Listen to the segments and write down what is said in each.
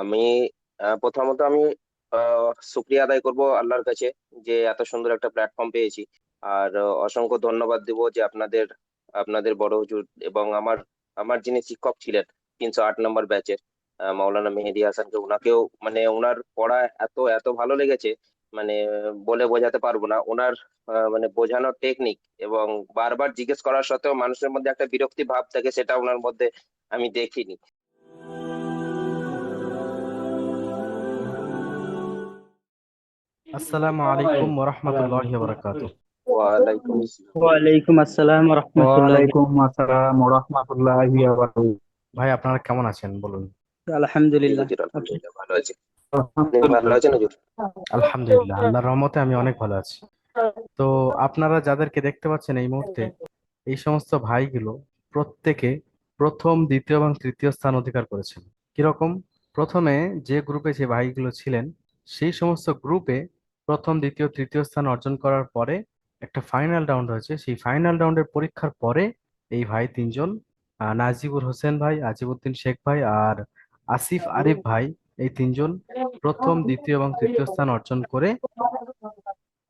আমি প্রথমত আমি শুক্রিয়া আদায় করব আল্লাহর কাছে যে এত সুন্দর একটা প্ল্যাটফর্ম পেয়েছি। আর অসংখ্য ধন্যবাদ দেব যে আপনাদের আপনাদের বড় হুজুর এবং আমার আমার যিনি শিক্ষক ছিলেন 308 নম্বর ব্যাচের মাওলানা মেহেদী হাসানকে, ওনাকেও মানে ওনার পড়া এত এত ভালো লেগেছে, মানে বলে বোঝাতে পারবো না। ওনার মানে বোঝানোর টেকনিক এবং বারবার জিজ্ঞেস করার সত্ত্বেও মানুষের মধ্যে একটা বিরক্তি ভাব থাকে, সেটা ওনার মধ্যে আমি দেখিনি। আসসালামু আলাইকুম ওরহমতুল্লাহি ওয়াবারাকাতুহ। ওয়ালাইকুম আসসালাম। ওয়ালাইকুম আসসালাম রহমতুল্লাহ। ওয়ালাইকুম আসসালাম ওয়া রাহমাতুল্লাহি ওয়া বারাকাতুহু। ভাই আপনারা কেমন আছেন বলুন? জি আলহামদুলিল্লাহ। হুজুর, আপনি? আলহামদুলিল্লাহ ভালো আছি। আপনি ভালো আলহামদুলিল্লাহ। আছেন হুজুর? আলহামদুলিল্লাহ, আল্লাহর রহমতে আমি অনেক ভালো আছি। তো আপনারা যাদেরকে দেখতে পাচ্ছেন এই মুহূর্তে, এই সমস্ত ভাইগুলো প্রত্যেকে প্রথম, দ্বিতীয় এবং তৃতীয় স্থান অধিকার করেছেন। কিরকম? প্রথমে যে গ্রুপে যে ভাইগুলো ছিলেন, সেই সমস্ত গ্রুপে প্রথম, দ্বিতীয়, তৃতীয় স্থান অর্জন করার পরে একটা ফাইনাল রাউন্ড হয়েছে। সেই ফাইনাল রাউন্ডের পরীক্ষার পরে এই ভাই তিনজন, নাজিবুর হোসেন ভাই, আজিমউদ্দিন শেখ ভাই আর আসিফ আরিফ ভাই, এই তিনজন প্রথম, দ্বিতীয় এবং তৃতীয় স্থান অর্জন করে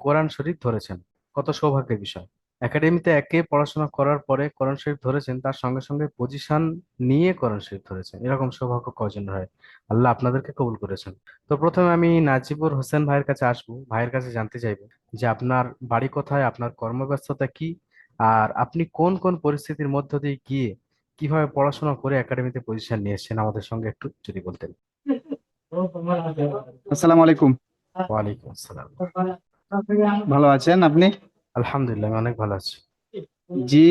কোরআন শরীফ ধরেছেন। কত সৌভাগ্যের বিষয়! একাডেমিতে একে পড়াশোনা করার পরে কোরআন শরীফ ধরেছেন, তার সঙ্গে সঙ্গে পজিশন নিয়ে কোরআন শরীফ ধরেছেন, এরকম সৌভাগ্য কজন হয়? আল্লাহ আপনাদেরকে কবুল করেছেন। তো প্রথমে আমি নাজিবুর হোসেন ভাইয়ের কাছে আসবো, ভাইয়ের কাছে জানতে চাইবো যে আপনার বাড়ি কোথায়, আপনার কর্মব্যস্ততা কি, আর আপনি কোন কোন পরিস্থিতির মধ্য দিয়ে গিয়ে কিভাবে পড়াশোনা করে একাডেমিতে পজিশন নিয়ে এসেছেন, আমাদের সঙ্গে একটু যদি বলতেন। আসসালামু আলাইকুম। ওয়ালাইকুম আসসালাম। ভালো আছেন আপনি? আলহামদুলিল্লাহ, আমি অনেক ভালো আছি। জি,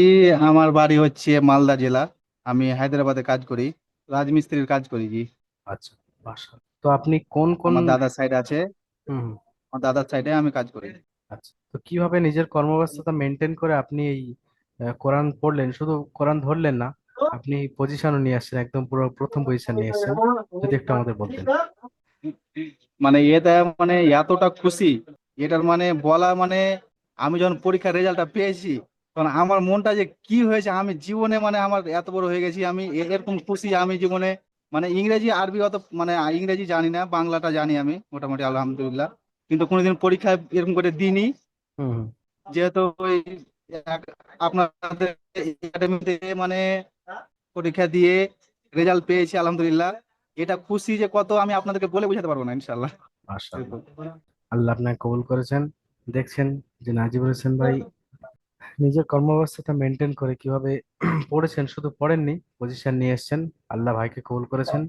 আমার বাড়ি হচ্ছে মালদা জেলা। আমি হায়দ্রাবাদে কাজ করি, রাজমিস্ত্রির কাজ করি। জি, আচ্ছা, বাসা। তো আপনি কোন কোন আমার দাদার সাইড আছে, হুম হুম, আমার দাদার সাইডে আমি কাজ করি। আচ্ছা, তো কিভাবে নিজের কর্মব্যস্ততা মেনটেন করে আপনি এই কোরআন পড়লেন, শুধু কোরআন ধরলেন না, আপনি পজিশনও নিয়ে আসছেন, একদম পুরো প্রথম পজিশন নিয়ে আসছেন, যদি একটু আমাদের বলতেন। মানে এটা মানে এতটা খুশি, এটার মানে বলা মানে আমি যখন পরীক্ষার রেজাল্টটা পেয়েছি তখন আমার মনটা যে কি হয়েছে, আমি জীবনে মানে আমার এত বড় হয়ে গেছি, আমি এরকম খুশি আমি জীবনে মানে ইংরেজি আরবি অত মানে ইংরেজি জানি না, বাংলাটা জানি আমি মোটামুটি আলহামদুলিল্লাহ, কিন্তু কোনোদিন পরীক্ষায় এরকম করে দিইনি। হুম হুম। যেহেতু ওই আপনাদের একাডেমিতে মানে পরীক্ষা দিয়ে রেজাল্ট পেয়েছি আলহামদুলিল্লাহ, এটা খুশি যে কত আমি আপনাদেরকে বলে বোঝাতে পারবো না ইনশাল্লাহ। মাশাআল্লাহ, আল্লাহ আপনাকে কবুল করেছেন। দেখছেন যে নাজিবুল হোসেন ভাই নিজের কর্মব্যস্ততা মেনটেন করে কিভাবে পড়েছেন, শুধু পড়েননি, পজিশন নিয়ে এসেছেন। আল্লাহ ভাইকে কবুল করেছেন।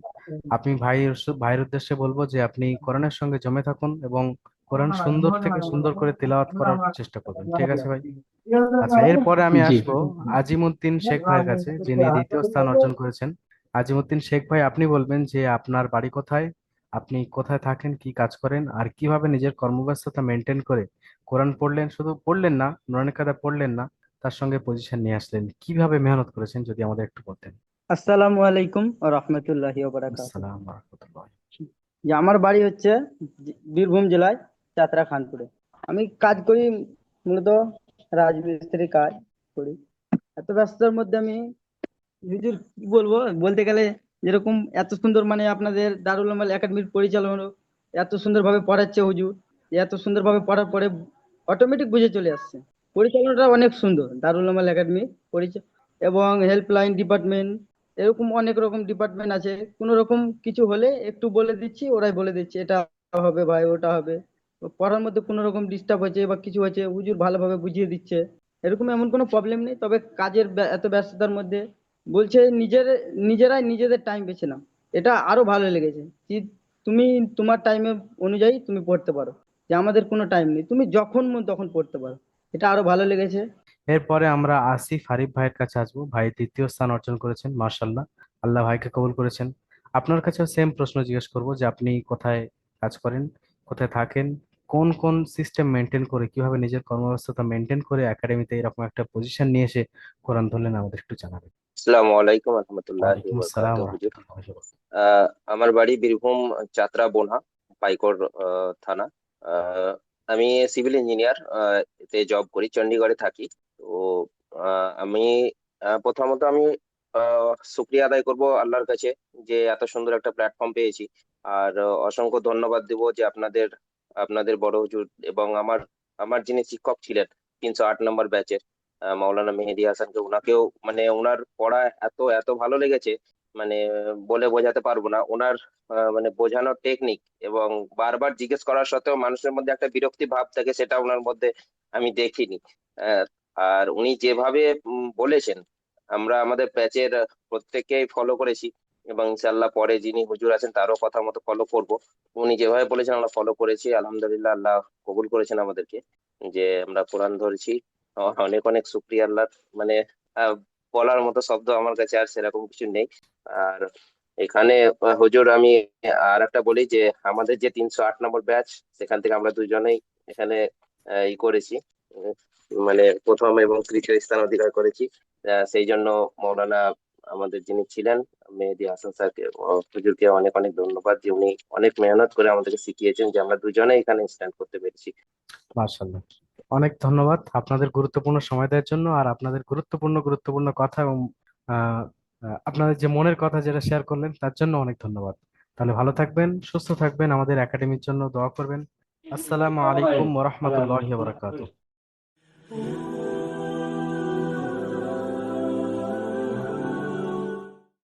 আপনি ভাইয়ের উদ্দেশ্যে বলবো যে আপনি কোরআনের সঙ্গে জমে থাকুন এবং কোরআন সুন্দর থেকে সুন্দর করে তিলাওয়াত করার চেষ্টা করবেন, ঠিক আছে ভাই? আচ্ছা, এরপরে আমি জি, আসবো আজিমুদ্দিন শেখ ভাইয়ের কাছে, যিনি দ্বিতীয় স্থান অর্জন করেছেন। আজিমুদ্দিন শেখ ভাই, আপনি বলবেন যে আপনার বাড়ি কোথায়, আপনি কোথায় থাকেন, কি কাজ করেন, আর কিভাবে নিজের কর্মব্যস্ততা মেনটেন করে কোরআন পড়লেন, শুধু পড়লেন না, নুরানি কায়দা পড়লেন না, তার সঙ্গে পজিশন নিয়ে আসলেন, কিভাবে মেহনত করেছেন, যদি আমাদের একটু বলতেন। আসসালামু আলাইকুম রহমতুল্লাহি ওবারাকাতুহু। আসসালাম রাহমাতুল্লাহ। যে আমার বাড়ি হচ্ছে বীরভূম জেলায় চাতরা খানপুরে। আমি কাজ করি মূলত রাজমিস্ত্রি কাজ করি। এত ব্যস্ততার মধ্যে আমি হুজুর কি বলবো, বলতে গেলে যেরকম এত সুন্দর মানে আপনাদের দারুল আমাল একাডেমির পরিচালনা এত সুন্দরভাবে পড়াচ্ছে হুজুর, এত সুন্দরভাবে পড়ার পরে অটোমেটিক বুঝে চলে আসছে। পরিচালনাটা অনেক সুন্দর দারুল আমাল একাডেমি পরিচয়, এবং হেল্পলাইন ডিপার্টমেন্ট, এরকম অনেক রকম ডিপার্টমেন্ট আছে। কোনো রকম কিছু হলে একটু বলে দিচ্ছি, ওরাই বলে দিচ্ছে এটা হবে ভাই, ওটা হবে। তো পড়ার মধ্যে কোনো রকম ডিস্টার্ব হয়েছে বা কিছু হয়েছে, হুজুর ভালোভাবে বুঝিয়ে দিচ্ছে। এরকম এমন কোনো প্রবলেম নেই। তবে কাজের এত ব্যস্ততার মধ্যে বলছে নিজেরাই নিজেদের টাইম বেছে নাও। এটা আরো ভালো লেগেছে কি তুমি তোমার টাইমে অনুযায়ী তুমি পড়তে পারো, যে আমাদের কোনো টাইম নেই, তুমি যখন মন তখন পড়তে পারো। এটা আরো ভালো লেগেছে। এরপরে আমরা আসিফ আরিফ ভাইয়ের কাছে আসবো। ভাই দ্বিতীয় স্থান অর্জন করেছেন, মার্শাল্লাহ, আল্লাহ ভাইকে কবুল করেছেন। আপনার কাছেও সেম প্রশ্ন জিজ্ঞেস করব যে আপনি কোথায় কাজ করেন, কোথায় থাকেন, কোন কোন সিস্টেম মেনটেন করে, কিভাবে নিজের কর্মব্যস্ততা মেনটেন করে একাডেমিতে এরকম একটা পজিশন নিয়ে এসে কোরআন ধরলেন, আমাদের একটু জানাবেন। আসসালামু আলাইকুম রহমতুল্লাহ ওয়ালাইকুম আসসালাম বরকাতুহ হুজুর। রহমতুল্লাহ। আমার বাড়ি বীরভূম চাতরা বোনা, পাইকর থানা। আহ, আমি সিভিল ইঞ্জিনিয়ার তে জব করি, চণ্ডীগড়ে থাকি। তো আমি প্রথমত আমি শুক্রিয়া আদায় করব আল্লাহর কাছে যে এত সুন্দর একটা প্ল্যাটফর্ম পেয়েছি। আর অসংখ্য ধন্যবাদ দিব যে আপনাদের আপনাদের বড় হুজুর এবং আমার আমার যিনি শিক্ষক ছিলেন 308 নম্বর ব্যাচের মাওলানা মেহেদী হাসানকে, ওনাকেও মানে ওনার পড়া এত এত ভালো লেগেছে, মানে বলে বোঝাতে পারবো না। ওনার মানে বোঝানোর টেকনিক এবং বারবার জিজ্ঞেস করার সত্ত্বেও মানুষের মধ্যে একটা বিরক্তি ভাব থাকে, সেটা ওনার মধ্যে আমি দেখিনি। আহ, আর উনি যেভাবে বলেছেন, আমরা আমাদের ব্যাচের প্রত্যেককেই ফলো করেছি এবং ইনশাল্লাহ পরে যিনি হুজুর আছেন তারও কথা মতো ফলো করব। উনি যেভাবে বলেছেন আমরা ফলো করেছি, আলহামদুলিল্লাহ আল্লাহ কবুল করেছেন আমাদেরকে, যে আমরা কোরআন ধরেছি। অনেক অনেক শুক্রিয়া আল্লাহ। মানে আহ, বলার মতো শব্দ আমার কাছে আর সেরকম কিছু নেই। আর এখানে হুজুর আমি আর একটা বলি যে আমাদের যে 308 নম্বর ব্যাচ, সেখান থেকে আমরা দুজনেই এখানে ই করেছি, উম, মানে প্রথম এবং তৃতীয় স্থান অধিকার করেছি। সেই জন্য মৌলানা আমাদের যিনি ছিলেন মেহেদী হাসান স্যারকে, হুজুরকে অনেক অনেক ধন্যবাদ যে উনি অনেক মেহনত করে আমাদেরকে শিখিয়েছেন, যে আমরা দুজনে এখানে স্ট্যান্ড করতে পেরেছি। মার্শাল্লাহ, অনেক ধন্যবাদ আপনাদের গুরুত্বপূর্ণ সময় দেওয়ার জন্য, আর আপনাদের গুরুত্বপূর্ণ গুরুত্বপূর্ণ কথা এবং আহ, আপনাদের যে মনের কথা যেটা শেয়ার করলেন তার জন্য অনেক ধন্যবাদ। তাহলে ভালো থাকবেন, সুস্থ থাকবেন, আমাদের একাডেমির জন্য দোয়া করবেন। আসসালামু আলাইকুম ওয়া রাহমাতুল্লাহি ওয়া বারাকাতুহু।